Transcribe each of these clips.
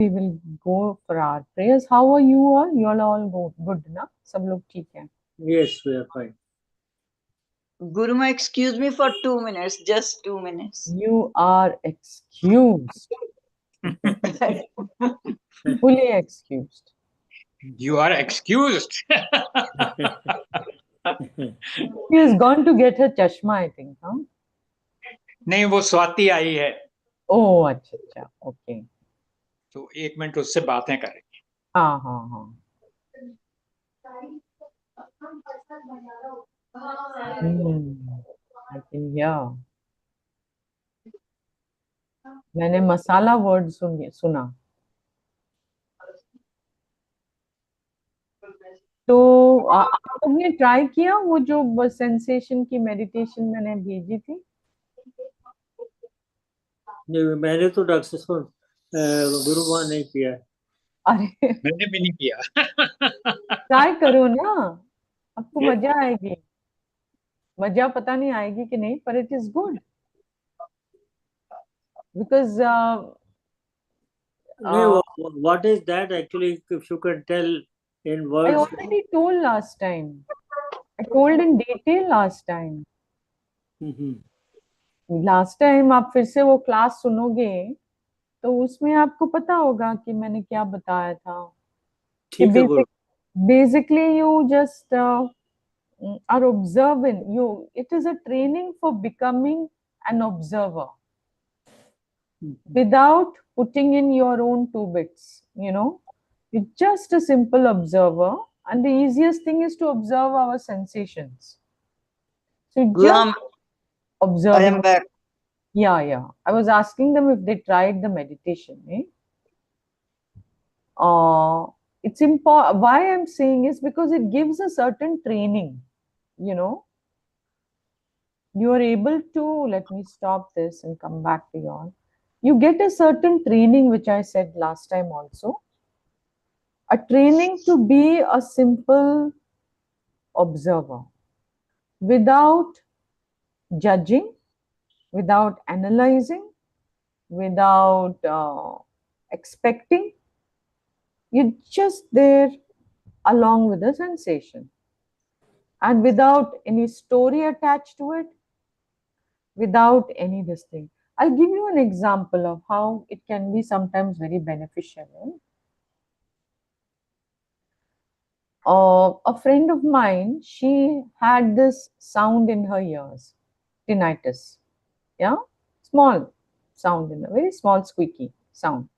We will go for our prayers. How are you all? You all good, na? सब लोग ठीक हैं? Yes, we are fine. Guruma, excuse me for 2 minutes, just 2 minutes. You are excused. Fully excused. You are excused. She has gone to get her chashma, I think, huh? नहीं, वो स्वाति आई है Oh, अच्छा अच्छा, okay. तो 1 minute उससे बातें करेंगे. हाँ हाँ हाँ. I can hear. मैंने मसाला वर्ड सुना. तो आप लोगों ने ट्राई किया वो जो सेंसेशन की मेडिटेशन मैंने भेजी थी? नहीं, मैंने तो डॉक्टर साहब गुरुवार नहीं किया. अरे मैंने भी नहीं किया. ट्राई करो ना, आपको मजा आएगी. मजा पता नहीं आएगी कि नहीं, पर it is good because What is that actually? If you can tell in I words. already told last time. I told in detail last time. Last time आप फिर से वो क्लास सुनोगे तो उसमें आपको पता होगा कि मैंने क्या बताया था. ठीक है गुरु. Basically you just are observant. It is a training for becoming an observer without putting in your own 2 bits. You're just a simple observer, and the easiest thing is to observe our sensations. So Gulam, just observing. I am back. Yeah. I was asking them if they tried the meditation. It's important. Why I'm saying is because it gives a certain training. You are able to, let me stop this and come back to you all. You get a certain training, which I said last time also. A training to be a simple observer without judging, without analyzing, without expecting. You're just there along with the sensation and without any story attached to it, without any this thing. I'll give you an example of how it can be sometimes very beneficial. A friend of mine, she had this sound in her ears, tinnitus. Yeah, small sound, in a very small squeaky sound.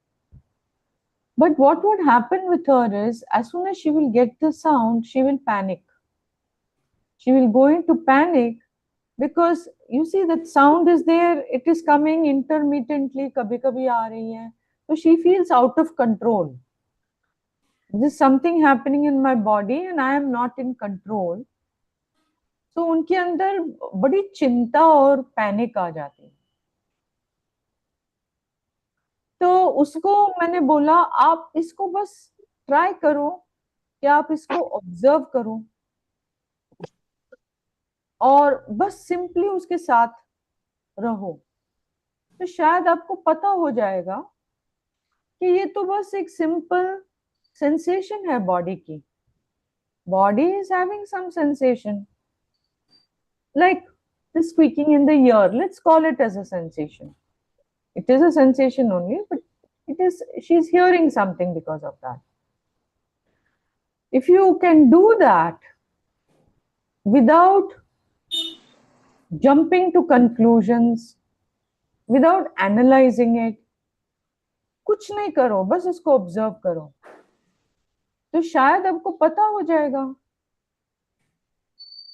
But what would happen with her is, as soon as she will get the sound, she will panic. She will go into panic because you see that sound is there, it is coming intermittently, kabhi kabhi aa rahi hai. So she feels out of control. There's something happening in my body and I am not in control. So उनके अंदर बड़ी चिंता और panic आ जाती है. तो उसको मैंने बोला आप इसको बस ट्राई करो कि आप इसको ऑब्जर्व करो और बस सिंपली उसके साथ रहो. तो शायद आपको पता हो जाएगा कि ये तो बस एक सिंपल सेंसेशन है बॉडी की. Body is having some sensation like the squeaking in the ear. Let's call it as a sensation. It is a sensation only, but she's hearing something because of that. If you can do that without jumping to conclusions, without analyzing it, कुछ नहीं करो, बस उसको observe करो, तो शायद आपको पता हो जाएगा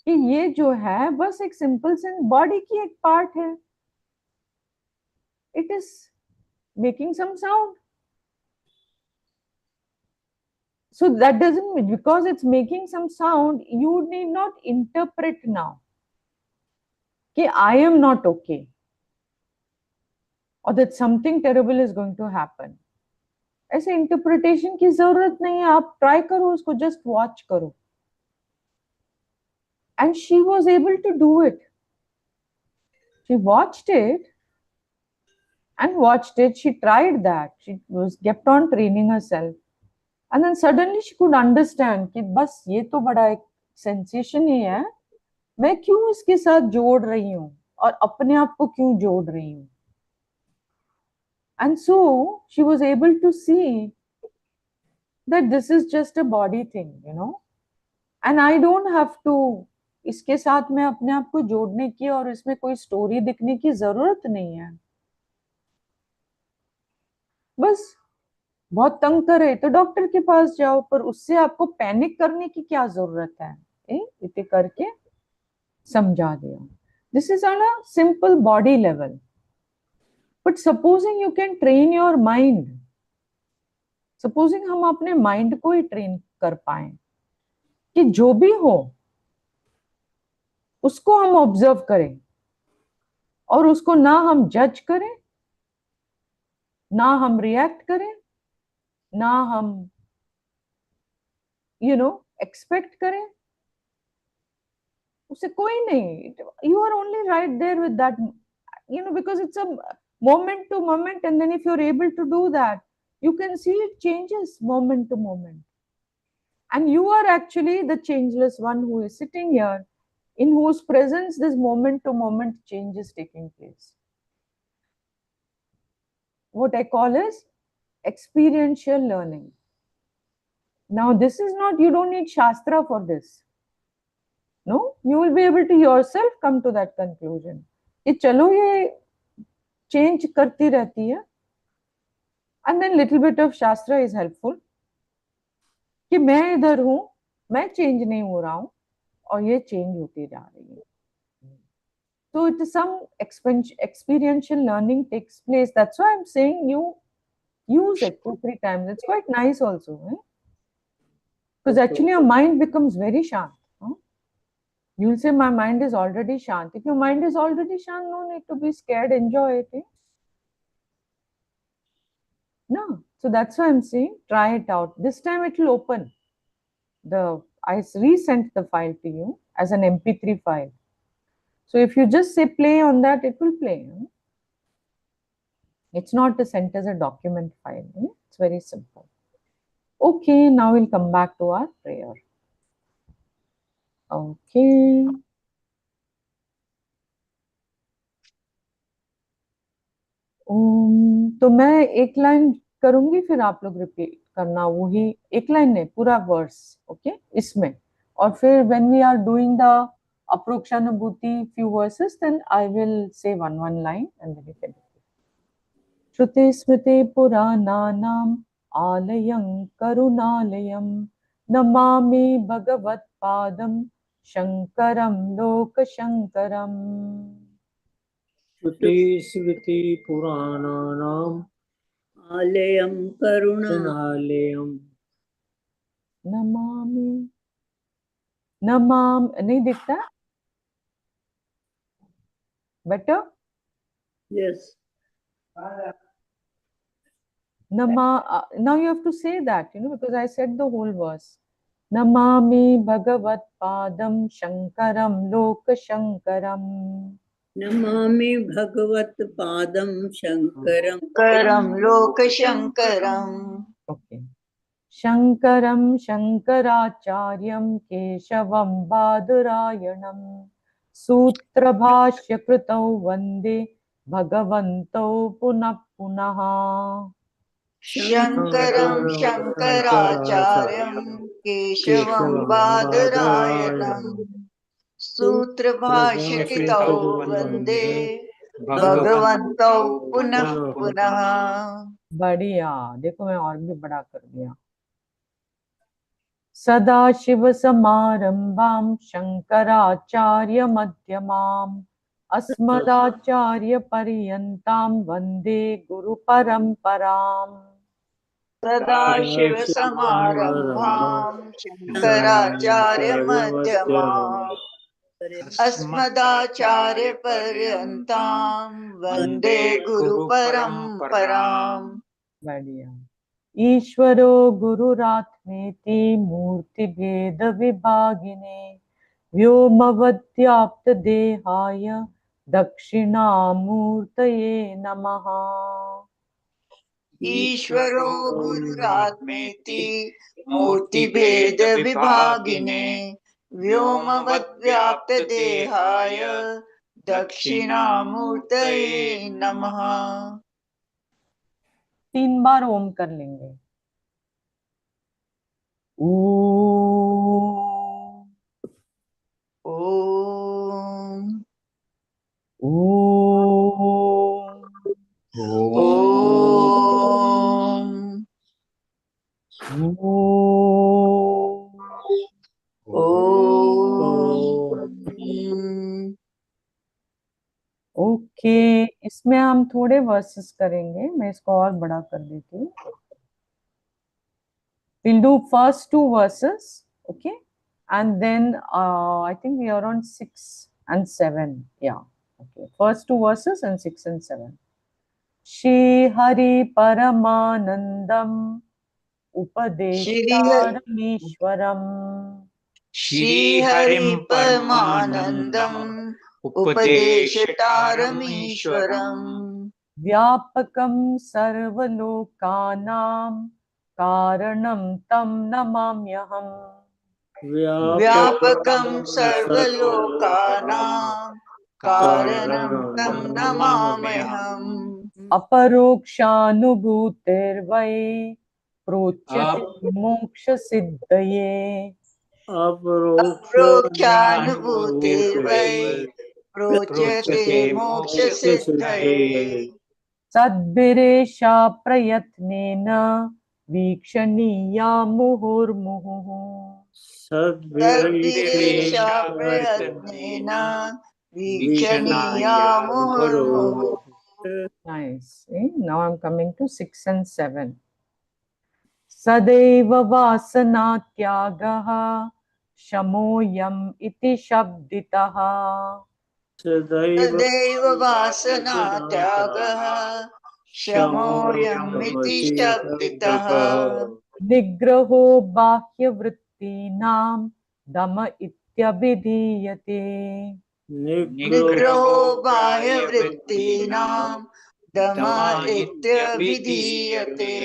कि ये जो है बस एक सिंपल से बॉडी की एक पार्ट है. It is making some sound. So that doesn't mean because it's making some sound, you need not interpret now that I am not okay or that something terrible is going to happen. ऐसे interpretation की जरूरत नहीं है. आप try करो उसको, just watch करो. And she was able to do it. She watched it and watched it. She tried that. She was kept on training herself. And then suddenly she could understand कि बस ये तो बड़ा एक sensation ही है, मैं क्यों इसके साथ जोड़ रही हूँ और अपने आप को क्यों जोड़ रही हूँ. And so she was able to see that this is just a body thing, you know, and I don't have to, इसके साथ मैं अपने आप को जोड़ने की और इसमें कोई स्टोरी दिखने की जरूरत नहीं है. बस बहुत तंग करे तो डॉक्टर के पास जाओ, पर उससे आपको पैनिक करने की क्या जरूरत है. इतने करके समझा दिया. This is on a simple body level. But supposing you can train your mind, supposing हम अपने माइंड को ही ट्रेन कर पाए कि जो भी हो उसको हम ऑब्जर्व करें और उसको ना हम जज करें, ना हम रिएक्ट करें, ना हम एक्सपेक्ट करें. उससे कोई नहीं. You are only right there with that, because it's a moment to moment, and then if you're able to do that, you can see it changes moment to moment. And you are actually the changeless one who is sitting here, in whose presence this moment to moment change is taking place. What I call is experiential learning. Now, this is not, you don't need Shastra for this. No, you will be able to yourself come to that conclusion. कि चलो ये change करती रहती है. And then little bit of Shastra is helpful. कि मैं इधर हूँ, मैं change नहीं हो रहा हूँ और ये change होती जा रही है. So it is some experiential learning takes place. That's why I'm saying you use it 2-3 times. It's quite nice also. Because actually your mind becomes very sharp. You'll say my mind is already shant. If your mind is already shant, no need to be scared, enjoy it. No. So that's why I'm saying try it out. This time it will open. I resent the file to you as an MP3 file. So if you just say play on that, it will play. It's not sent as a document file. It's very simple. Okay, now we'll come back to our prayer. Okay. तो मैं एक line करूंगी, फिर आप लोग repeat करना. वही एक लाइन नहीं, पूरा वर्स. ओके, इसमें. और फिर when we are doing the Aparokshanubhuti few verses, then I will say one line and then you can repeat. Shruti smriti purananam alayam karunalayam namami bhagavat padam shankaram lokashankaram. श्रुति स्मृति पुराणानाम् आलयं करुणालयम् नमामि. नहीं दिखता? Better? Yes. Now you have to say that, because I said the whole verse. Namami bhagavat padam shankaram lokashankaram. Namami भगवत पादं शंकरं करं लोकशंकरम्. Okay. Shankaram Shankaracharyam Keshavam Badarayanam Sutrabhashya Kritau Vande Bhagavantau Punah Punaha. शंकरं शंकराचार्यं केशवं बादरायणं सूत्रभाष्यकृतौ वन्दे भगवन्तौ पुनः पुनः. बढ़िया. देखो मैं और भी बड़ा कर दिया. सदाशिव समारंभां शंकराचार्य मध्यमाम् अस्मदाचार्य पर्यन्तां वन्दे गुरु परंपराम्. सदाशिव समारंभां शंकराचार्य मध्यमाम् अस्मदाचार्य पर्यन्तां वन्दे गुरु परंपराम्. बढ़िया. ईश्वरो गुरुरात्मेति मूर्तिभेद विभागिने व्योमवद्व्याप्त देहाय Dakshinamurtaye Namaha. ईश्वरो गुरुरात्मेति मूर्तिभेद विभागिने व्योमवद्व्याप्त देहाय दक्षिणामूर्तये नमः। 3 बार ओम कर लेंगे। ओम ओम ओम ओम ओम। ओके, इसमें हम थोड़े वर्सेस करेंगे, मैं इसको और बड़ा कर देती हूँ। We'll do first 2 verses, okay, and then I think we are on 6 and 7. Yeah, okay. First 2 verses and 6 and 7. Shri Hari Paramanandam Shri Upadeshtaramishwaram Shri Hari परमानंदम उपदेशतारमीश्वरम Vyapakam Sarvalokanam Karanam Tam Namamyaham. व्यापकं सर्वलोकानां कारणं तं नमाम्यहम्। Aparokshanubhutirvai Procyate Moksha-siddhaye अप्रोक्ष्यानुभूतिर्वै प्रोच्यते मोक्षसिद्धये। Sadbhiresha Prayatnena Vikshaniya Muhurmuhu. तद्भिरेषा प्रयत्नेन वीक्षणीया मुहुर्मुहुः। Nice. Now I'm coming to 6 and 7. Sadaiva Vasana Tyagaha Shamoyam iti Shabditaha. तदैव वासना त्यागः शमोऽयम् इति शब्दितः। Nigraho Bahya Vrittinam Dama Ityabhidhiyate. निग्रहो बाह्यवृत्तीनां दम इत्यभिधीयते।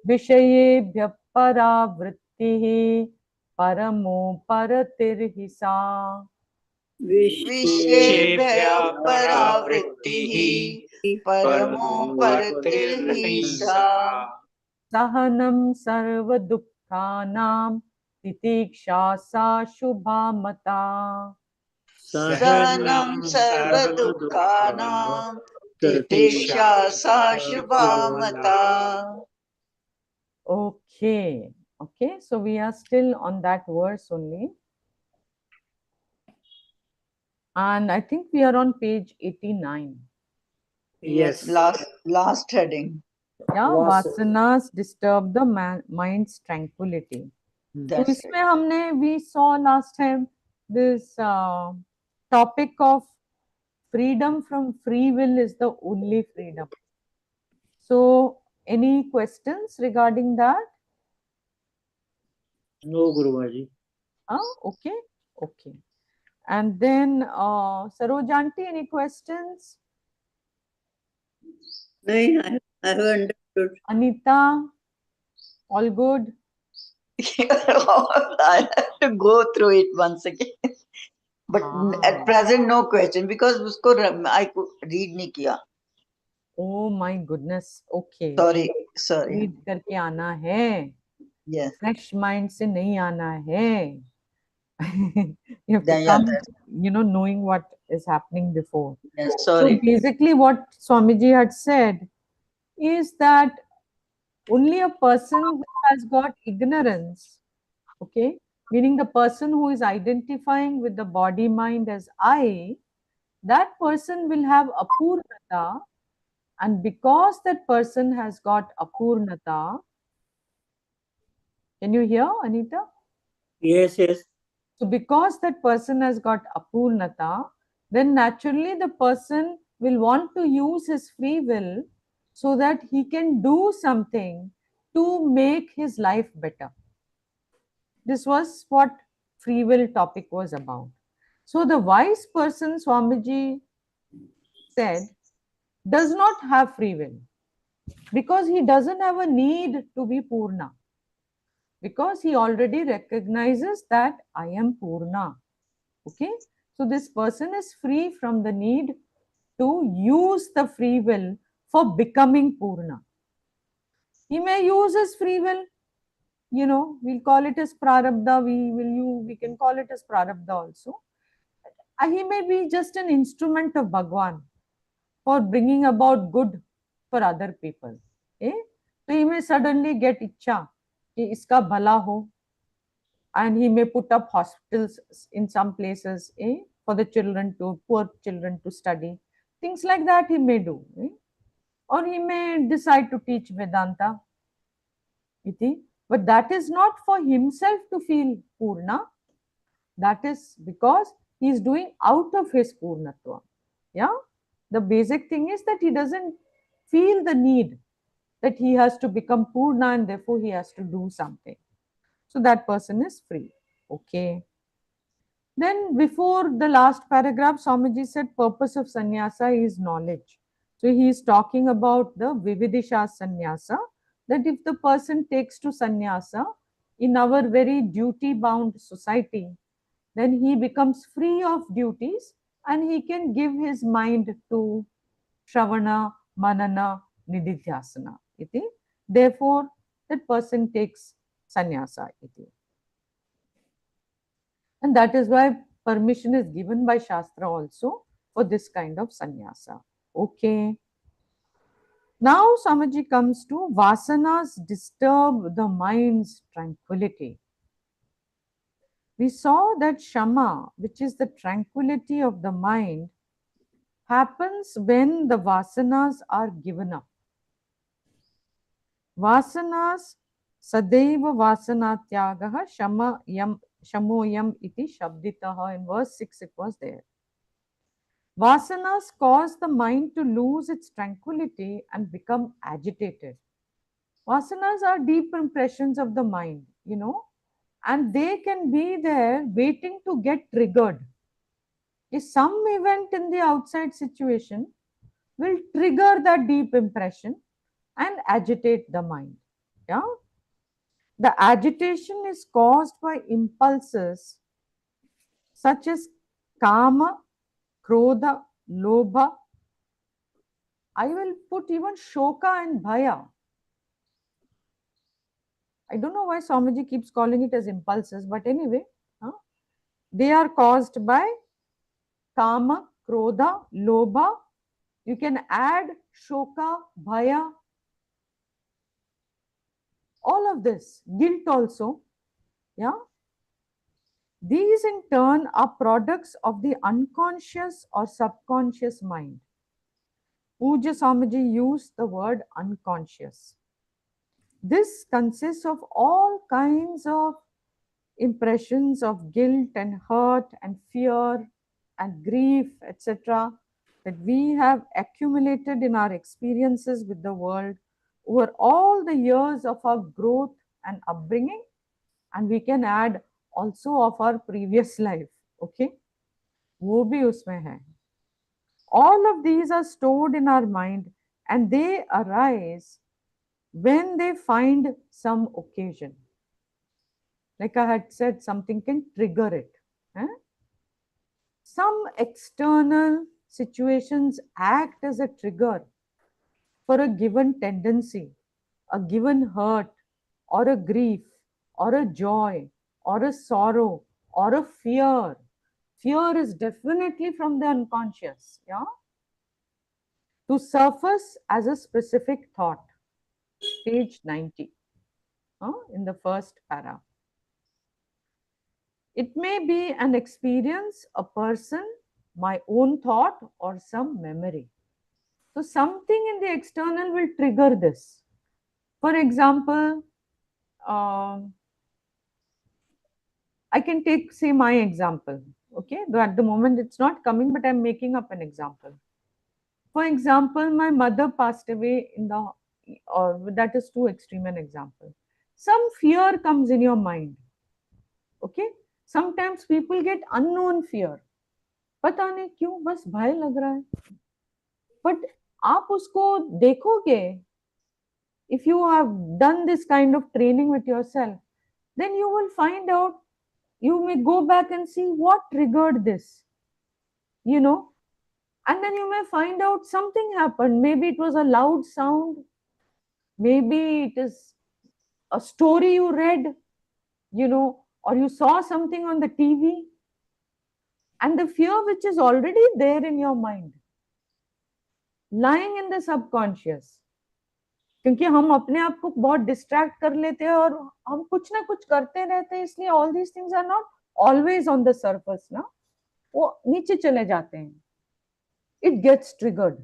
Vishayebhya Paravrittihi Paramo Paratirhisa. विषयेभ्यः परावृत्तिः परमो परतिर्हिंसा। Sahanam Sarva Dukkhanam Titiksha Sa Shubha Mata. सहनं सर्वदुःखानां तितिक्षा सा शुभा मता। Okay, okay, so we are still on that verse only. And I think we are on page 89. Yes, last heading. Yeah, vasanas disturb the mind's tranquility. So That's इसमें हमने we saw last time this topic of freedom from free will is the only freedom. So any questions regarding that? No, Gurumaji. Okay, okay. And then Sarojanti, any questions? No, I have understood. Anita, all good? I have to go through it once again. But at present no question because उसको I could read नहीं किया. Oh my goodness. Okay. Sorry. Read करके आना है. Yes. Fresh mind से नहीं आना है. You have to Then, yeah, come, knowing what is happening before. Yes, So sorry. basically what Swamiji had said is that only a person who has got ignorance, okay, meaning the person who is identifying with the body mind as I, that person will have apurnata, and because that person has got apurnata, can you hear, Anita? Yes, yes. So because that person has got apurnata, then naturally the person will want to use his free will so that he can do something to make his life better. This was what free will topic was about. So the wise person, Swamiji said, does not have free will because he doesn't have a need to be Purna, because he already recognizes that I am Purna. Okay, so this person is free from the need to use the free will for becoming Purna. He may use his free will, we'll call it as prarabdha, we can call it as prarabdha also. He may be just an instrument of Bhagwan for bringing about good for other people. Eh? So he may suddenly get ichha कि इसका भला हो, and he may put up hospitals in some places for the poor children to study. Things like that he may do. Or he may decide to teach Vedanta. But that is not for himself to feel Purna. That is because he is doing out of his Purnatva. Yeah? The basic thing is that he doesn't feel the need that he has to become Purna and therefore he has to do something. So that person is free. Okay. Then before the last paragraph, Swamiji said purpose of sannyasa is knowledge. So he is talking about the Vividisha sannyasa, that if the person takes to sannyasa in our very duty-bound society, then he becomes free of duties and he can give his mind to Shravana, Manana, Nididhyasana. Therefore, that person takes sannyasa. And that is why permission is given by Shastra also for this kind of sannyasa. Okay. Now Swamiji comes to vasanas disturb the mind's tranquility. We saw that shama, which is the tranquility of the mind, happens when the vasanas are given up. Vasanas sadeva vasanatyagaha shamoyam iti shabditaha. In verse 6 it was there. Vasanas cause the mind to lose its tranquility and become agitated. Vasanas are deep impressions of the mind, and they can be there waiting to get triggered. If some event in the outside situation will trigger that deep impression and agitate the mind. Yeah? The agitation is caused by impulses such as kama, krodha, lobha. I will put even shoka and bhaya. I don't know why Swamiji keeps calling it as impulses, but anyway, they are caused by kama, krodha, lobha. You can add shoka, bhaya, all of this, guilt also. Yeah. These in turn are products of the unconscious or subconscious mind. Pujya Swamiji used the word unconscious. This consists of all kinds of impressions of guilt and hurt and fear and grief, etc., that we have accumulated in our experiences with the world over all the years of our growth and upbringing, and we can add also of our previous life. Okay, wo bhi usme hai. All of these are stored in our mind and they arise when they find some occasion. Like I had said, something can trigger it. Some external situations act as a trigger for a given tendency, a given hurt, or a grief, or a joy, or a sorrow, or a fear. Fear is definitely from the unconscious, yeah? To surface as a specific thought. Page 90, in the first para. It may be an experience, a person, my own thought, or some memory. So something in the external will trigger this. For example, I can take, say, my example. Okay, though at the moment it's not coming, but I'm making up an example. For example, my mother passed away that is too extreme an example. Some fear comes in your mind. Okay, sometimes people get unknown fear. पता नहीं क्यों बस भय लग रहा है. but आप उसको देखोगे, if you have done this kind of training with yourself, then you will find out, you may go back and see what triggered this, you know, and then you may find out something happened. Maybe it was a loud sound, maybe it is a story you read, you know, or you saw something on the TV, and the fear which is already there in your mind, lying in the subconscious. क्योंकि हम अपने आप को बहुत distract कर लेते हैं और हम कुछ ना कुछ करते रहते हैं, इसलिए all these things are not always on the surface ना, वो नीचे चले जाते हैं. इट गेट्स ट्रिगर्ड,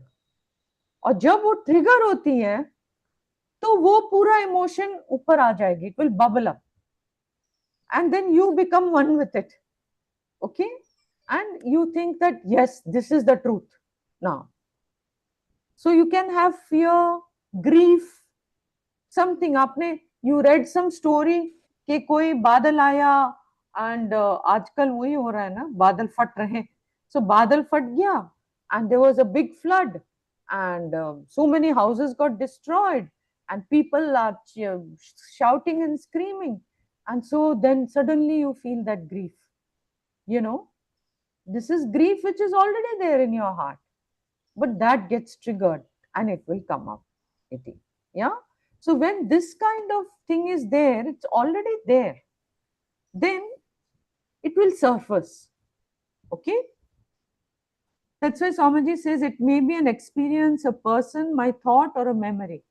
और जब वो ट्रिगर होती है तो वो पूरा इमोशन ऊपर आ जाएगी, it will bubble up, and then you become one with it. Okay, and you think that yes this is the truth now. So you can have fear, grief, something. आपने you read some story कि कोई बादल आया, and आजकल वही हो रहा है ना, बादल फट रहे. सो बादल फट गया and there was a big flood, and so many houses got destroyed, and people are shouting and screaming, and so then suddenly you feel that grief, you know. This is grief which is already there in your heart, but that gets triggered and it will come up. Yeah. So when this kind of thing is there, it's already there, then it will surface. Okay. That's why Swamiji says it may be an experience, a person, my thought, or a memory,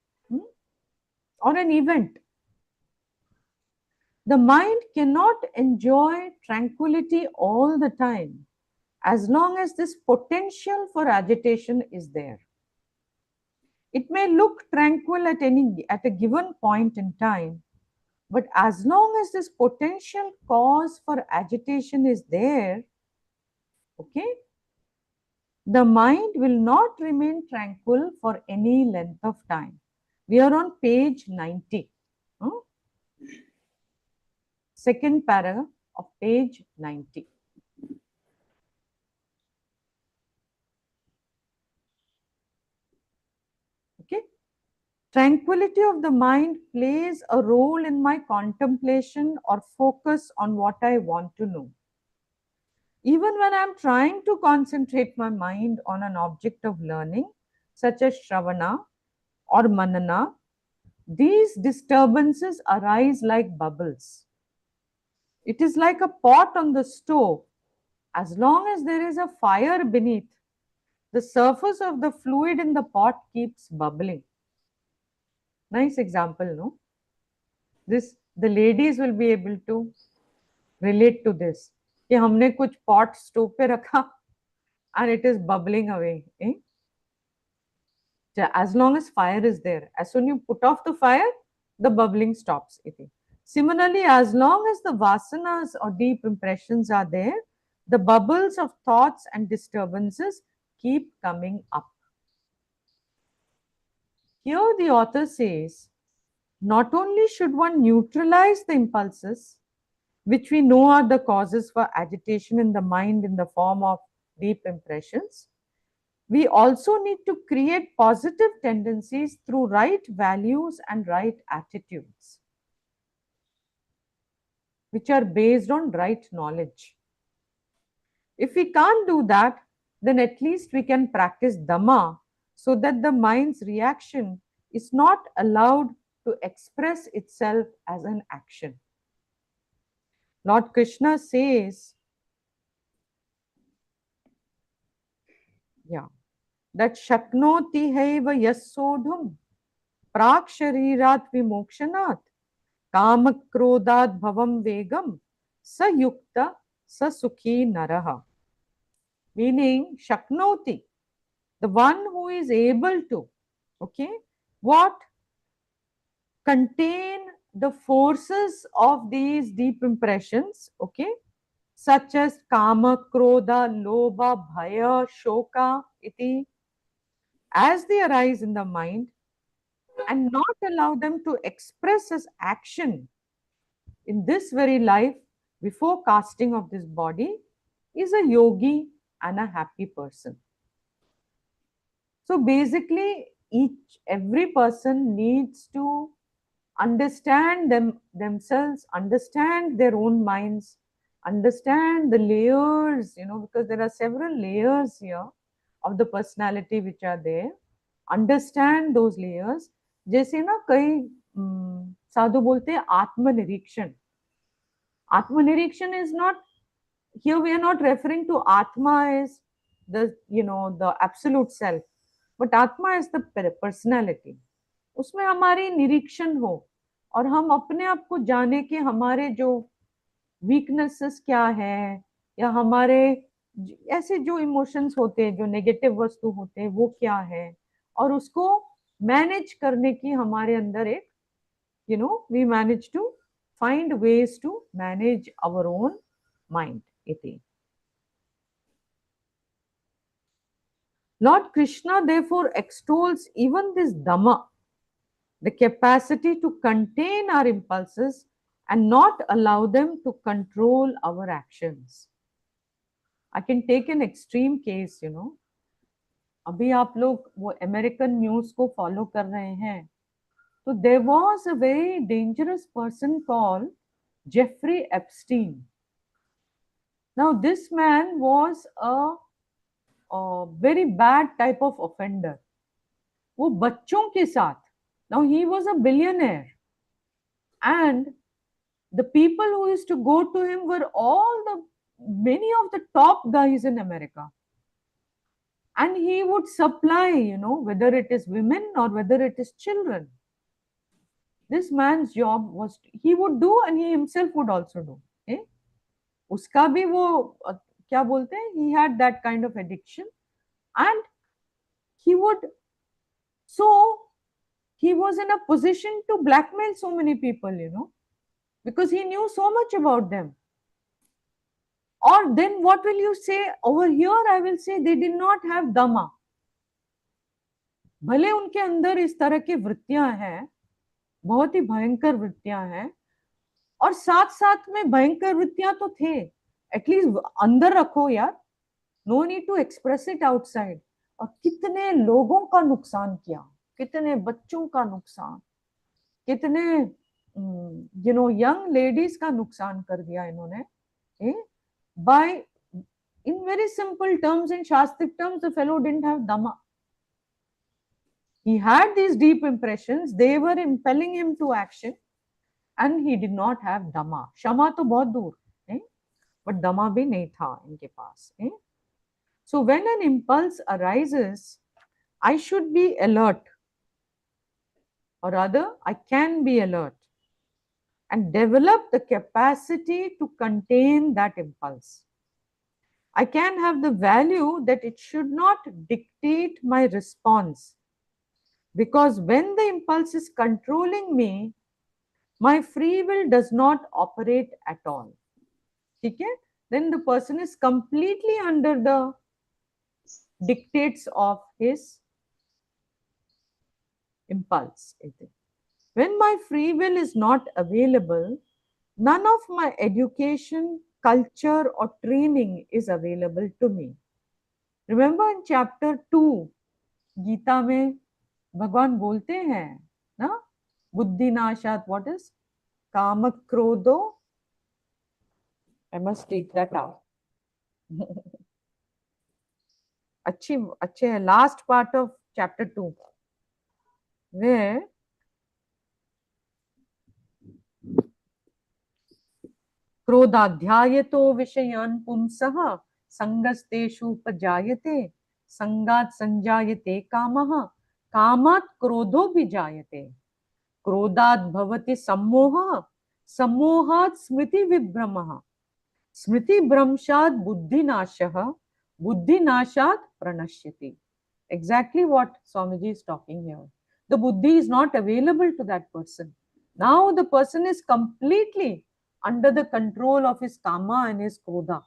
or an event. The mind cannot enjoy tranquility all the time as long as this potential for agitation is there. It may look tranquil at a given point in time, but as long as this potential cause for agitation is there, okay, the mind will not remain tranquil for any length of time. We are on page 90. Second paragraph of page 90. Okay. Tranquility of the mind plays a role in my contemplation or focus on what I want to know. Even when I am trying to concentrate my mind on an object of learning, such as Shravana or Manana, these disturbances arise like bubbles. It is like a pot on the stove. As long as there is a fire beneath, the surface of the fluid in the pot keeps bubbling. Nice example, no? This, the ladies will be able to relate to this. कि हमने कुछ pot stove पे रखा and it is bubbling away. As long as fire is there, as soon you put off the fire, the bubbling stops. Similarly, as long as the vasanas or deep impressions are there, the bubbles of thoughts and disturbances keep coming up. Here the author says, not only should one neutralize the impulses, which we know are the causes for agitation in the mind in the form of deep impressions, we also need to create positive tendencies through right values and right attitudes, which are based on right knowledge. If we can't do that, then at least we can practice Dhamma so that the mind's reaction is not allowed to express itself as an action. Lord Krishna says, that Shaknoti haiva yasodhum prak sharirat vimokshanat kamakrodad bhavam vegam sayukta sasukhi naraha. Meaning, Shaknoti, the one who is able to, what? Contain the forces of these deep impressions, such as kama, krodha, lobha, bhaya, shoka, iti, as they arise in the mind, and not allow them to express as action in this very life before casting of this body, is a yogi and a happy person. So basically, every person needs to understand themselves, understand their own minds, understand the layers, because there are several layers here of the personality which are there. Understand those layers. जैसे ना कई साधु बोलते हैं आत्मनिरीक्षण. Atmanirishan is not, here we are not referring to Atma as the absolute self, but Atma is the personality. उसमें हमारी निरीक्षण हो और हम अपने आप को जाने कि हमारे जो वीकनेसेस क्या है, या हमारे ऐसे जो इमोशंस होते हैं, जो नेगेटिव वस्तु होते हैं, वो क्या है, और उसको मैनेज करने की हमारे अंदर एक we manage to find ways to manage our own mind. Iti. Lord Krishna therefore extols even this Dhamma, the capacity to contain our impulses and not allow them to control our actions. I can take an extreme case, अभी आप लोग वो American news को follow कर रहे हैं, तो there was a very dangerous person called Jeffrey Epstein. Now this man was a very bad type of offender. वो बच्चों के साथ, now he was a billionaire, and the people who used to go to him were many of the top guys in America, and he would supply, whether it is women or whether it is children. This man's job was, he would do and he himself would also do. उसका भी वो क्या बोलते हैं, he had that kind of addiction, and he was in a position to blackmail so many people, because he knew so much about them. Or then what will you say over here? I will say they did not have Dhamma. भले उनके अंदर इस तरह की वृत्तियां हैं, बहुत ही भयंकर वृत्तियां हैं, और साथ साथ में भयंकर वृत्तियां तो थे, एटलीस्ट अंदर रखो यार, no need to express it outside. और कितने लोगों का नुकसान किया, कितने बच्चों का नुकसान, कितने यंग लेडीज का नुकसान कर दिया इन्होंने. by in very simple terms, in Shastric terms, the fellow didn't have Dhamma. He had these deep impressions, they were impelling him to action, and he did not have Dhamma. Shama to bahut dur, but Dhamma bhi nahi tha inke paas. So when an impulse arises, I should be alert, or rather I can be alert and develop the capacity to contain that impulse. I can have the value that it should not dictate my response, because when the impulse is controlling me, my free will does not operate at all. Okay? Then the person is completely under the dictates of his impulse. When my free will is not available, none of my education, culture or training is available to me. Remember in chapter 2, Gita में भगवान बोलते हैं ना, बुद्धि नाशात, what is काम क्रोधो, I must take that out. अच्छे last part of chapter 2, where क्रोधाध्यायतो विषयान् पुंसः संगस्तेषु उपजायते, संगात् संजायते कामः, कामात् क्रोधो विजायते, क्रोधात् भवति सम्मोहः, सम्मोहात् स्मृति विभ्रमः, स्मृति भ्रंशात् बुद्धिनाशः, बुद्धिनाशात् प्रणश्यति. Exactly what Swamiji is talking here. The buddhi is not available to that person. Now the person is completely under the control of his kama and his krodha.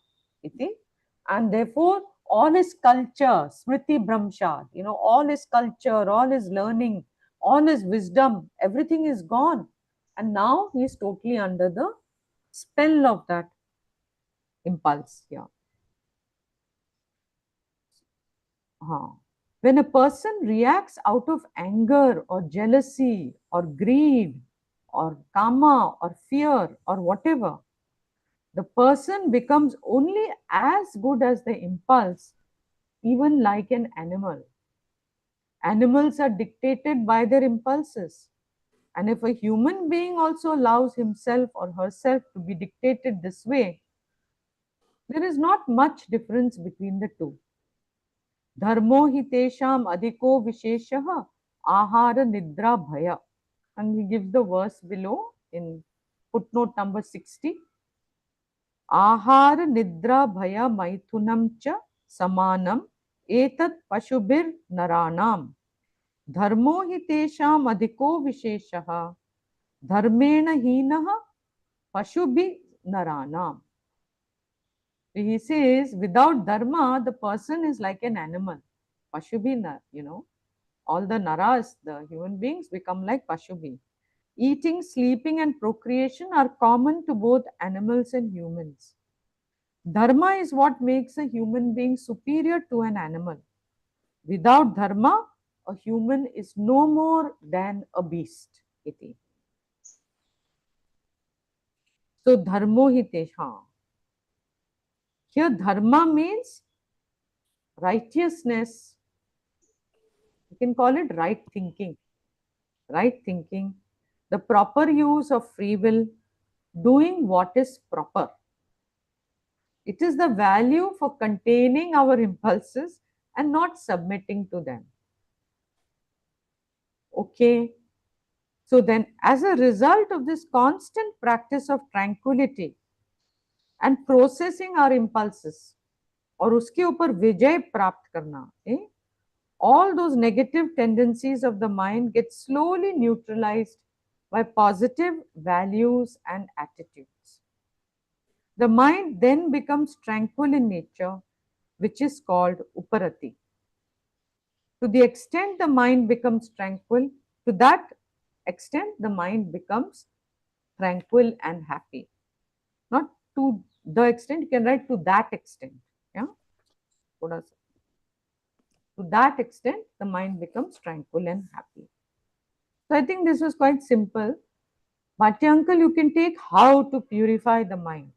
And therefore all his culture, smriti brahmshat, all his culture, all his learning, all his wisdom, everything is gone. And now he is totally under the spell of that impulse. Yeah. When a person reacts out of anger or jealousy or greed or karma or fear or whatever, the person becomes only as good as the impulse, even like an animal. Animals are dictated by their impulses. And if a human being also allows himself or herself to be dictated this way, there is not much difference between the two. Dharmo hi tesham adhiko visheshaha ahara nidra bhaya. And he gives the verse below in footnote number 60. Ahara nidra bhaya maithunam cha samanam etat pashubir naranam. Dharmo hi tesham adhiko visheshaha dharmena hinaha pashubhi naranam. He says, without dharma, the person is like an animal. Pashubhi, all the naras, the human beings, become like Pashubhi. Eating, sleeping, and procreation are common to both animals and humans. Dharma is what makes a human being superior to an animal. Without dharma, a human is no more than a beast. Iti. So, dharmo hitesha. Here, dharma means righteousness. You can call it right thinking. Right thinking, the proper use of free will, doing what is proper. It is the value for containing our impulses and not submitting to them. Okay. So then, as a result of this constant practice of tranquility and processing our impulses, और उसके ऊपर विजय प्राप्त करना, all those negative tendencies of the mind get slowly neutralized by positive values and attitudes. The mind then becomes tranquil in nature, which is called uparati. To the extent the mind becomes tranquil, to that extent the mind becomes tranquil and happy. Not to the extent, you can write to that extent. Yeah? To that extent, the mind becomes tranquil and happy. So I think this was quite simple. Bhatti uncle, you can take how to purify the mind.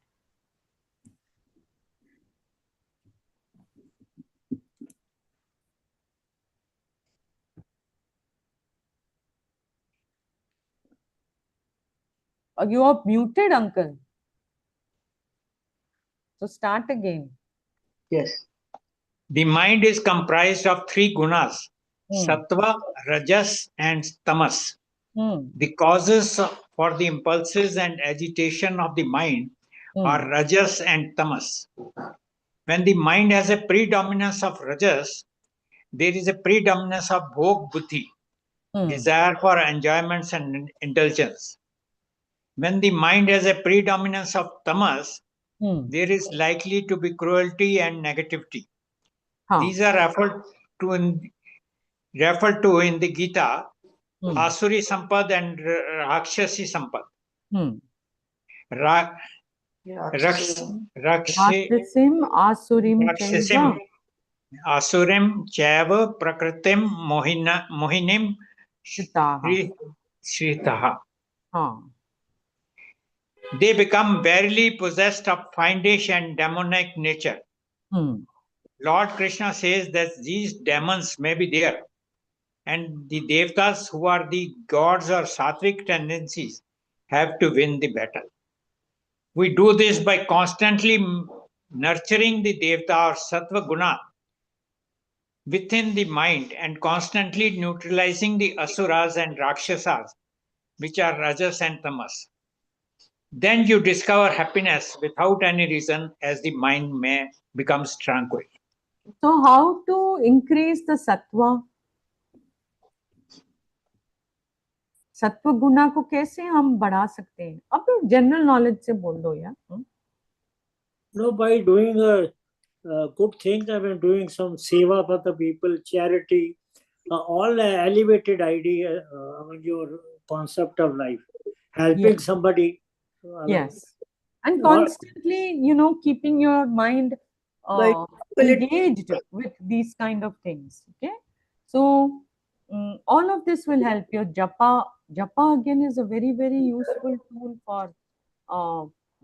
You are muted, uncle. So start again. Yes. The mind is comprised of three gunas, sattva, rajas, and tamas. The causes for the impulses and agitation of the mind are rajas and tamas. When the mind has a predominance of rajas, there is a predominance of bhog buddhi, desire for enjoyments and indulgence. When the mind has a predominance of tamas, there is likely to be cruelty and negativity. These are referred to in the Gita, Asuri Sampad and Rakshasi Sampad. Rakshasim Asurim Chaiva. Asurim Chaiva Prakritim Mohinim Shritaha. They become verily possessed of fiendish and demonic nature. Lord Krishna says that these demons may be there, and the Devtas, who are the gods or sattvic tendencies, have to win the battle. We do this by constantly nurturing the Devta or Sattva Guna within the mind and constantly neutralizing the Asuras and Rakshasas, which are Rajas and Tamas. Then you discover happiness without any reason as the mind becomes tranquil. So how to increase the sattva? सत्व गुना को कैसे हम बढ़ा सकते हैं? अब general knowledge से बोल दो यार. No, by doing good things, I mean doing some seva for the people, charity, all elevated idea, your concept of life, helping somebody. Yes, and constantly, keeping your mind engaged with these kind of things. Okay, So all of this will help. Your japa again is a very, very useful tool for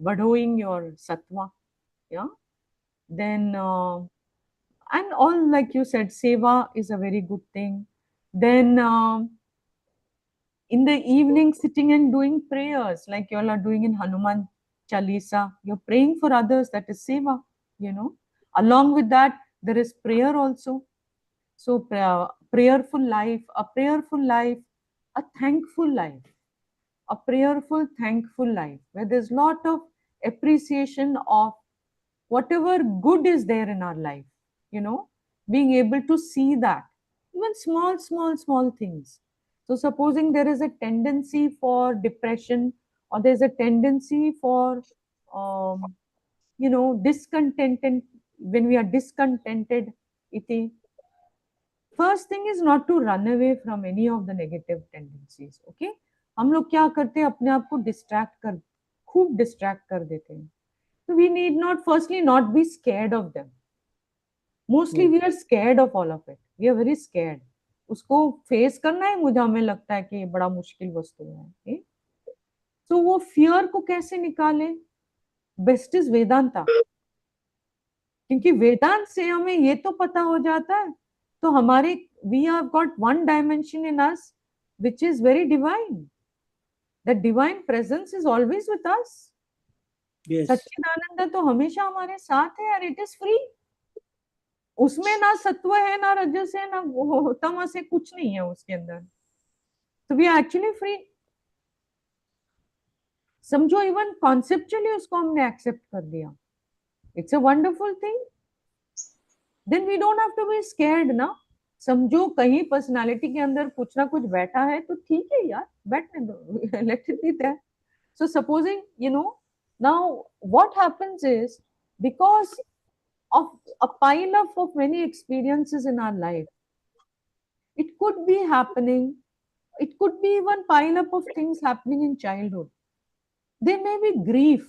badhoing your sattva. Yeah. Then and all, like you said, seva is a very good thing. Then in the evening, sitting and doing prayers like you all are doing in Hanuman Chalisa, you're praying for others. That is seva. Along with that, there is prayer also. So prayerful life, a thankful life, a prayerful, thankful life, where there's lot of appreciation of whatever good is there in our life, being able to see that, even small things. So supposing there is a tendency for depression, or there's a tendency for, discontented, when we are discontented, iti, first thing is not to run away from any of the negative tendencies. Okay, हम लोग क्या करते हैं, अपने आप को खूब distract कर देते हैं. So we need not, firstly, not be scared of them. Mostly we are scared of all of it. We are very scared. उसको फेस करना है, हमें लगता है कि बड़ा मुश्किल वस्तु है. So वो फियर को कैसे निकालें? बेस्ट इज वेदांता, क्योंकि वेदांत से हमें ये तो पता हो जाता है, तो हमारे we have got one dimension in us which is very divine. The divine presence is always with us. Yes. सच्चिदानंद तो हमेशा हमारे साथ है, और इट इज फ्री. उसमें ना सत्व है, ना रजस है, ना तमस है, कुछ नहीं है उसके अंदर. तो वी आर एक्चुअली फ्री. समझो, इवन कॉन्सेप्चुअली उसको हमने एक्सेप्ट कर दिया. It's a wonderful thing. Then we don't have to be scared ना. समझो कहीं पर्सनालिटी के अंदर कुछ ना कुछ बैठा है, तो ठीक है यार, बैठने दो, let it be there. So supposing, now what happens is, because of a pile up of many experiences in our life, it could be happening, it could be even pile up of things happening in childhood. There may be grief,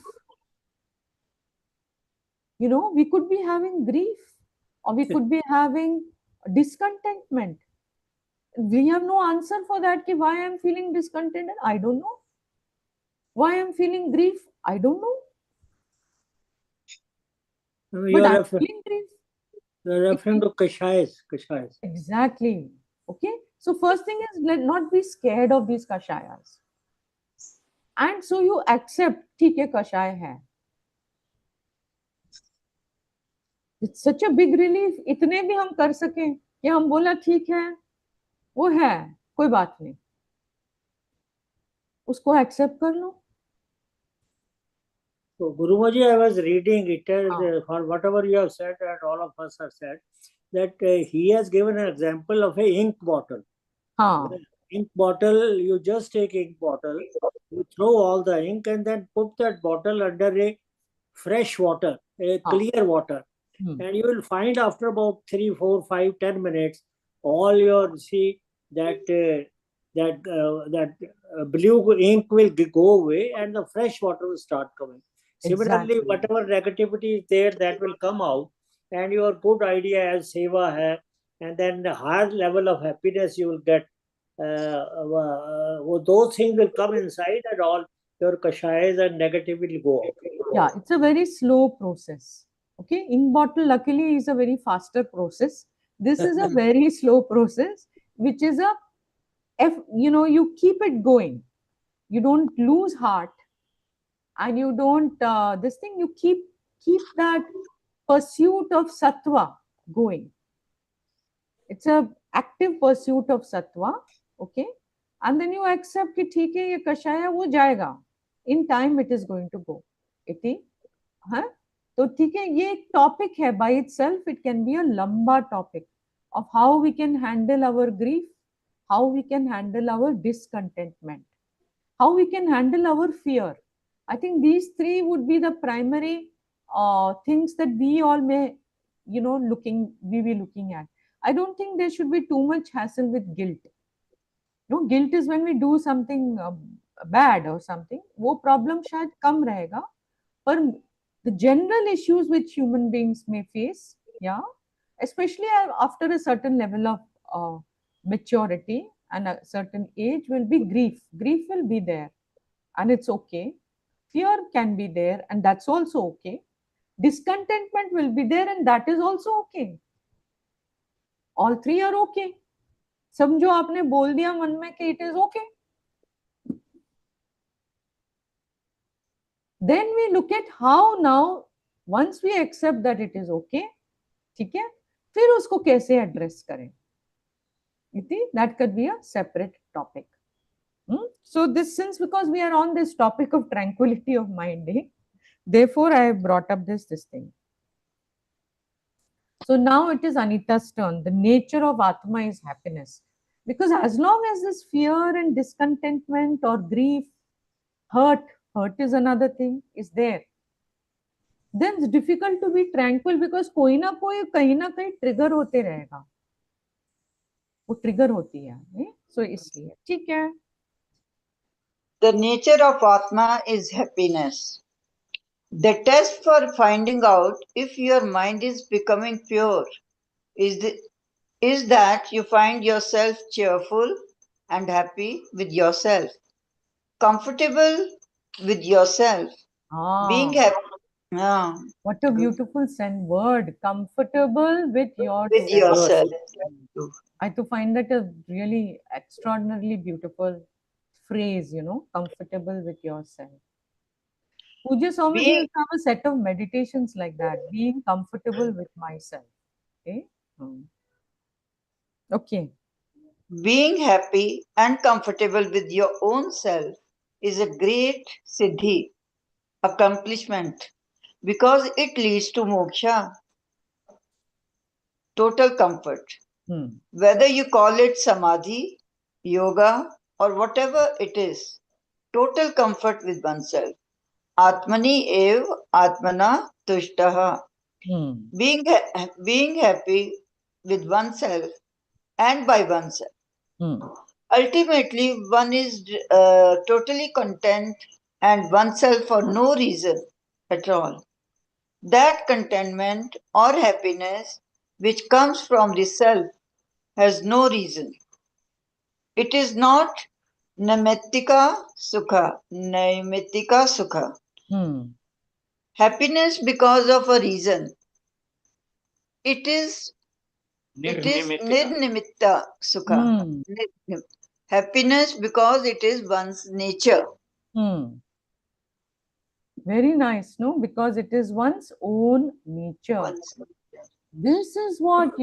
we could be having grief, or we could be having discontentment. We have no answer for that, ki why I'm feeling discontented, I don't know. Why I'm feeling grief, I don't know. But I'm feeling grief. You're referring to kashayas. Exactly. Okay. So first thing is, let not be scared of these kashayas. And so you accept, ठीक है, कषाय है. It's such a big relief. इतने भी हम कर सकें कि हम बोला ठीक है, वो है, कोई बात नहीं, उसको एक्सेप्ट कर लो. So Gurumaji, I was reading it, for whatever you have said and all of us have said, that he has given an example of a ink bottle. Ink bottle, you just take ink bottle, you throw all the ink and then put that bottle under a fresh water, a clear water. And you will find after about 3, 4, 5, 10 minutes, all your, that blue ink will go away and the fresh water will start coming. Similarly, whatever negativity is there, that will come out, and your good idea as seva hai, and then the higher level of happiness you will get. Those things will come inside, and all your kashayas and negative will go out. Yeah, it's a very slow process. Okay, ink bottle luckily is a very faster process. This is a very slow process, which is you keep it going. You don't lose heart. And you don't, you keep that pursuit of sattva going. It's a active pursuit of sattva, okay? And then you accept कि ठीक है, ये कषाय वो जाएगा. In time it is going to go. इति, हाँ? तो ठीक है, ये एक topic है by itself. It can be a lamba topic of how we can handle our grief, how we can handle our discontentment, how we can handle our fear. I think these three would be the primary things that we all may, be looking at. I don't think there should be too much hassle with guilt. No, guilt is when we do something bad or something. वो problem शायद कम रहेगा, पर the general issues which human beings may face, yeah, especially after a certain level of maturity and a certain age will be grief. Grief will be there and it's okay. Fear can be there and that's also okay. Discontentment will be there and that is also okay. All three are okay. समझो आपने बोल दिया मन में कि it is okay. Then we look at how now once we accept that it is okay, ठीक है, फिर उसको कैसे एड्रेस करें. That could be a separate topic. So this, since because we are on this topic of tranquility of mind, therefore I have brought up this thing. So now it is Anita's turn. The nature of Atma is happiness. Because as long as this fear and discontentment or grief, hurt is another thing, is there, then it's difficult to be tranquil because कोई ना कोई कहीं ना कहीं trigger होते रहेगा. वो trigger होती है. So इसलिए ठीक है. The nature of Atma is happiness. The test for finding out if your mind is becoming pure is that you find yourself cheerful and happy with yourself, comfortable with yourself, being happy. What a beautiful word, comfortable with yourself. With yourself. I to find that a really extraordinarily beautiful phrase, comfortable with yourself. Pujya Swamiji used to have a set of meditations like that, being comfortable with myself. Okay. Okay. Being happy and comfortable with your own self is a great siddhi, accomplishment, because it leads to moksha, total comfort. Whether you call it samadhi, yoga, or whatever it is, total comfort with oneself. Atmani ev atmana tushtaha. Being happy with oneself and by oneself. Ultimately, one is totally content and oneself for no reason at all. That contentment or happiness which comes from the self has no reason. It is not naimittika sukha. Happiness because of a reason. It is nirnimitta sukha. Happiness because it is one's nature. Very nice, no? Because it is one's own nature. This is what,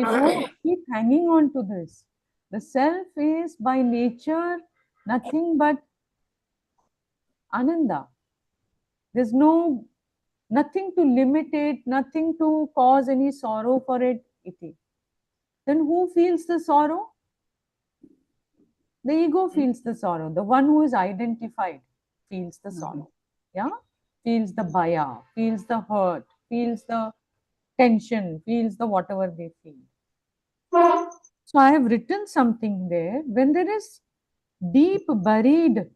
keep hanging on to this. The self is by nature nothing but Ananda. There's nothing to limit it, nothing to cause any sorrow for it. Then who feels the sorrow? The ego feels the sorrow. The one who is identified feels the sorrow. Yeah? Feels the bhaya, feels the hurt, feels the tension, feels the whatever they feel. So I have written something there. When there is deep buried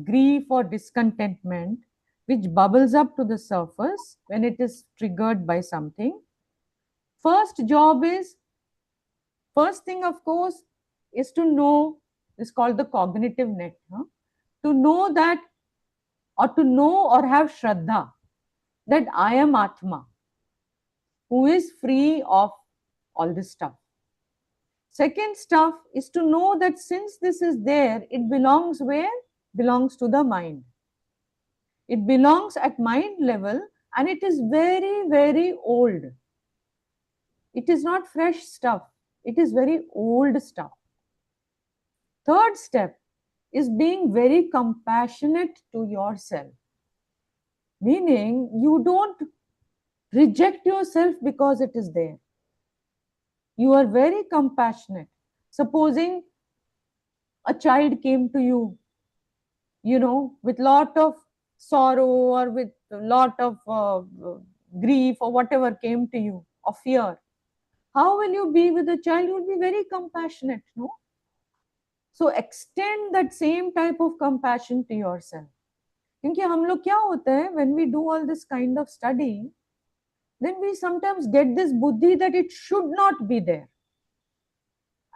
grief or discontentment which bubbles up to the surface when it is triggered by something, first thing of course is to know, is called the cognitive net, to know that, or to know or have Shraddha that I am Atma, who is free of all this stuff. Second stuff is to know that since this is there, it belongs where? Belongs to the mind. It belongs at mind level and it is very, very old. It is not fresh stuff. It is very old stuff. Third step is being very compassionate to yourself. Meaning, you don't reject yourself because it is there. You are very compassionate. Supposing a child came to you, with lot of sorrow or with a lot of grief or whatever came to you, or fear. How will you be with the child? You will be very compassionate, no? So extend that same type of compassion to yourself. क्योंकि हम लोग क्या होता है, when we do all this kind of study, then we sometimes get this buddhi that it should not be there.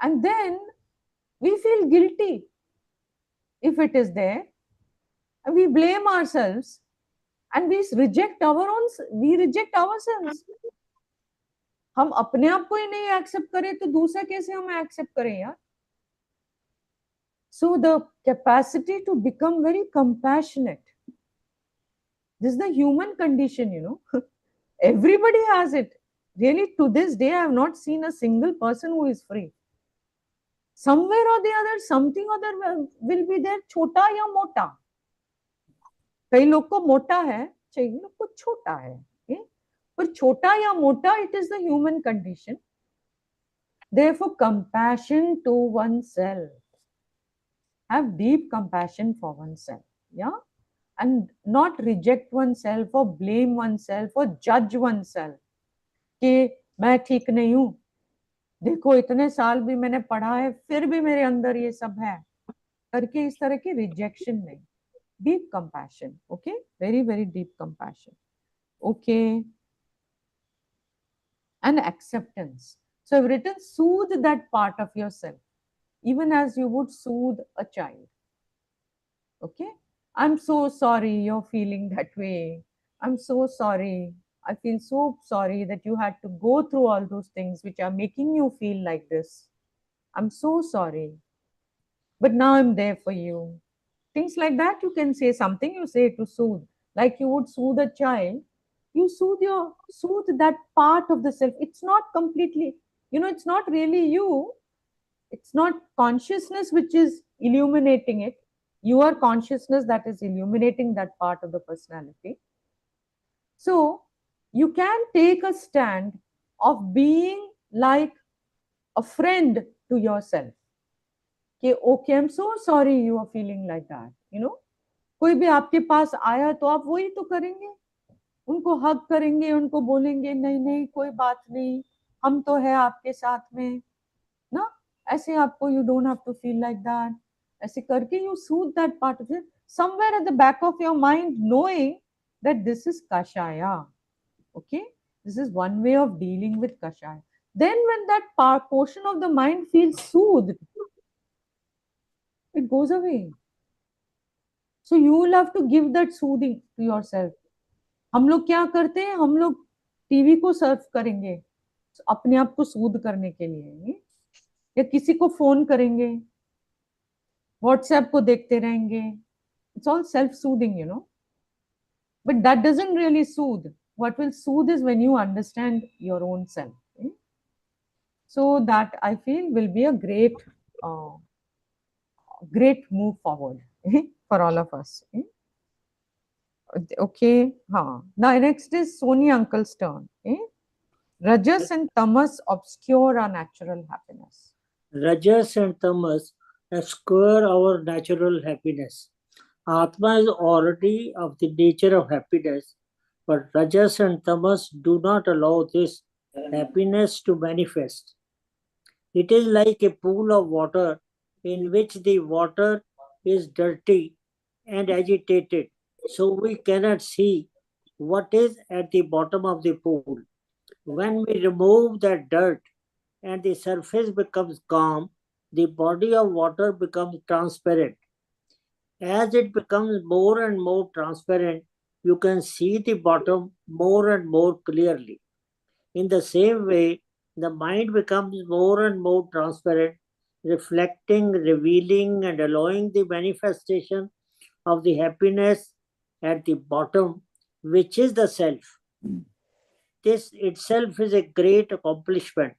And then we feel guilty if it is there. And we blame ourselves and we reject ourselves. हम अपने आप को ही नहीं accept करें तो दूसरा कैसे हम एक्सेप्ट करें यार? So the capacity to become very compassionate, this is the human condition, you know. Everybody has it. Really, to this day, I have not seen a single person who is free. Somewhere or the other, something or other will be there, छोटा या मोटा. कई लोग को मोटा है, कई लोग को छोटा है. पर छोटा या मोटा, it is the human condition. Therefore, compassion to oneself. Have deep compassion for oneself. Yeah? And not reject oneself or blame oneself or judge oneself. कि मैं ठीक नहीं हूं, देखो इतने साल भी मैंने पढ़ा है फिर भी मेरे अंदर ये सब है करके, इस तरह की रिजेक्शन नहीं. Deep compassion. Okay, very, very deep compassion. Okay. And acceptance. So I've written, soothe that part of yourself, even as you would soothe a child. Okay, I'm so sorry you're feeling that way. I'm so sorry. I feel so sorry that you had to go through all those things which are making you feel like this. I'm so sorry. But now I'm there for you. Things like that, you can say something, you say to soothe. Like you would soothe a child, you soothe that part of the self. It's not completely, you know, it's not really you. It's not consciousness which is illuminating it. You are consciousness that is illuminating that part of the personality. So you can take a stand of being like a friend to yourself. Okay, I'm so sorry you are feeling like that. You know, कोई भी आपके पास आया तो आप वही तो करेंगे, उनको हग करेंगे, उनको बोलेंगे नहीं नहीं कोई बात नहीं, हम तो है आपके साथ में ना. ऐसे आपको, you don't have to feel like that. ऐसे करके you soothe that part of it, somewhere at the back of your mind, knowing that this is kashaya. Okay, this is one way of dealing with kashaya. Then when that portion of the mind feels soothed, it goes away. So you will have to give that soothing to yourself. हम लोग क्या करते हैं, हम लोग TV को Surf करेंगे अपने आप को सूद करने के लिए, या किसी को फोन करेंगे, व्हाट्सएप को देखते रहेंगे. It's all self-soothing, you know. But that doesn't really soothe. What will soothe is when you understand your own self. So that I feel will be a great move forward for all of us. Okay. Now next is Sony uncle's turn. Rajas and tamas obscure our natural happiness. Rajas and tamas obscure our natural happiness. Atma is already of the nature of happiness, but Rajas and tamas do not allow this happiness to manifest. It is like a pool of water in which the water is dirty and agitated, so we cannot see what is at the bottom of the pool. When we remove that dirt and the surface becomes calm, the body of water becomes transparent. As it becomes more and more transparent, you can see the bottom more and more clearly. In the same way, the mind becomes more and more transparent, reflecting, revealing, and allowing the manifestation of the happiness at the bottom, which is the self. This itself is a great accomplishment.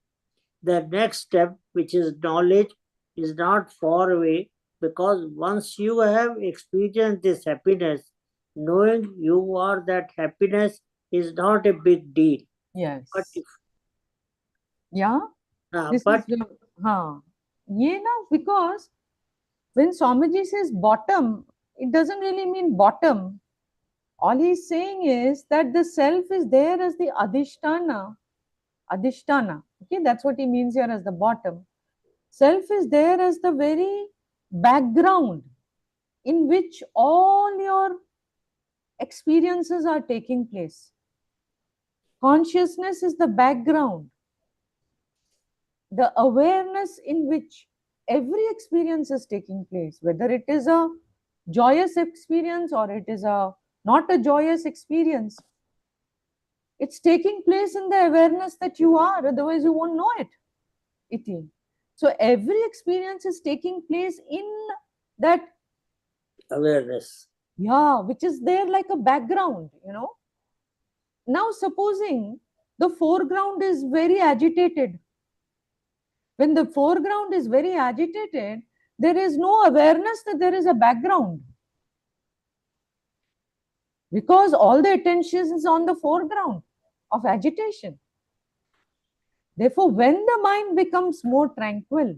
The next step, which is knowledge, is not far away, because once you have experienced this happiness, knowing you are that happiness is not a big deal. Yes. But if, because when Swamiji says bottom, it doesn't really mean bottom. All he's saying is that the self is there as the adhishtana. Okay, that's what he means here as the bottom. Self is there as the very background in which all your experiences are taking place. Consciousness is the background. the awareness in which every experience is taking place, whether it is a joyous experience or it is a not a joyous experience, it's taking place in the awareness that you are, otherwise you won't know it. Iti. So every experience is taking place in that awareness. Yeah, which is there like a background, you know. Now supposing the foreground is very agitated. When the foreground is very agitated, there is no awareness that there is a background, because all the attention is on the foreground of agitation. Therefore, when the mind becomes more tranquil,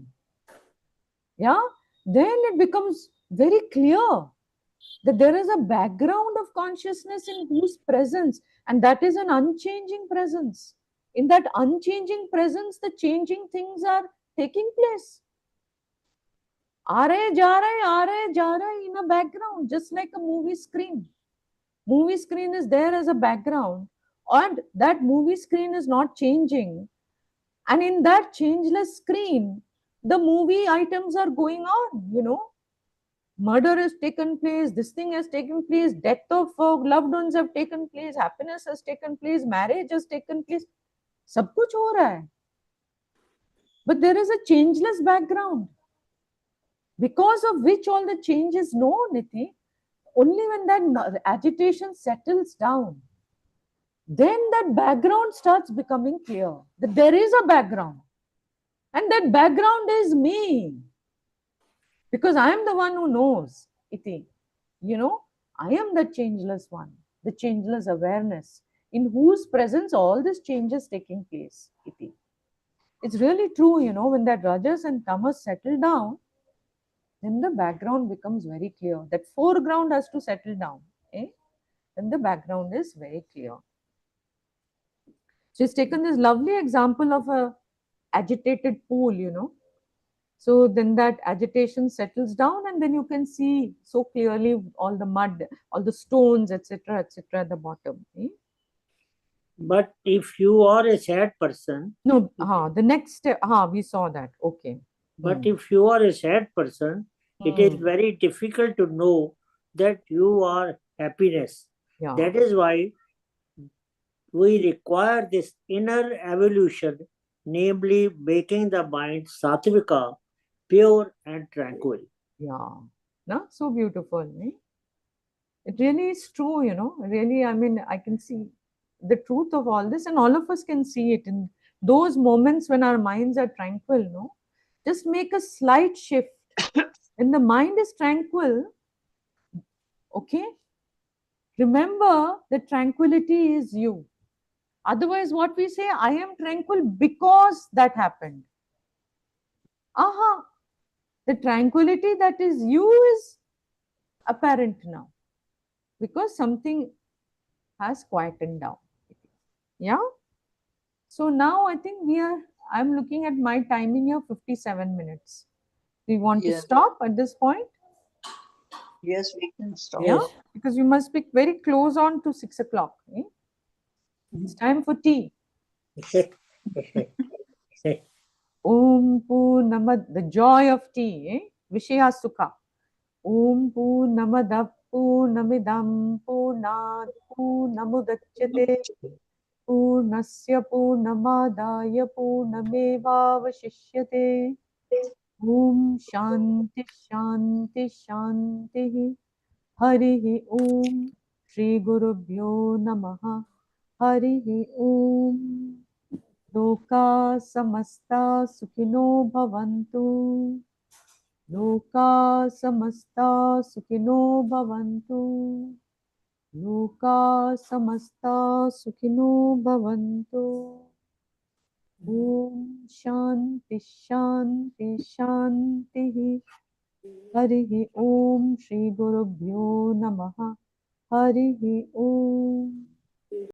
yeah, then it becomes very clear that there is a background of consciousness in whose presence, and that is an unchanging presence. In that unchanging presence, the changing things are taking place. Aa rahe, ja rahe in a background, just like a movie screen. Movie screen is there as a background, and that movie screen is not changing. And in that changeless screen, the movie items are going on, you know. Murder has taken place, this thing has taken place, death of loved ones have taken place, happiness has taken place, marriage has taken place. Sab kuch ho raha hai. But there is a changeless background, because of which all the change is known, Niti. Only when that agitation settles down, then that background starts becoming clear, that there is a background, and that background is me, because I am the one who knows, Iti. You know, I am the changeless one, the changeless awareness, in whose presence all this change is taking place, Iti. It's really true, you know, when that rajas and tamas settle down, then the background becomes very clear. That foreground has to settle down, eh? Then the background is very clear. She's taken this lovely example of a agitated pool, you know. So then that agitation settles down, and then you can see so clearly all the mud, all the stones, etc., at the bottom. Eh? But if you are a sad person, no, the next step, we saw that. Okay. But if you are a sad person, it is very difficult to know that you are happiness. Yeah. That is why we require this inner evolution, namely making the mind sattvika, pure and tranquil. Yeah. No? So beautiful. Eh? It really is true, you know. Really, I mean, I can see the truth of all this, and all of us can see it in those moments when our minds are tranquil, no? Just make a slight shift. When the mind is tranquil, okay, remember that tranquility is you. Otherwise, what we say, I am tranquil because that happened. The tranquility that is you is apparent now, because something has quietened down. Yeah. So now I think I'm looking at my timing here, 57 minutes. Do you want to stop at this point? Yes, we can stop. Yeah, because you must be very close on to 6 o'clock. Eh? It's time for tea. Om Purnamad, the joy of tea, eh? Vishaya Sukha. Om Purnamadav Purnamidam Purnat Purnamudachyate Purnasya Purnamadaya Purnamevavashishyate. Om Shanti Shanti Shanti. Harihi Om. Shri Gurubhyo Namaha. Harihi Om. Loka samasta sukhino bhavantu. Loka samasta sukhino bhavantu. Loka samasta sukhino bhavantu. Om Shanti Shanti Shanti. Harihi Om. Shri Gurubhyo Namaha. Harihi Om.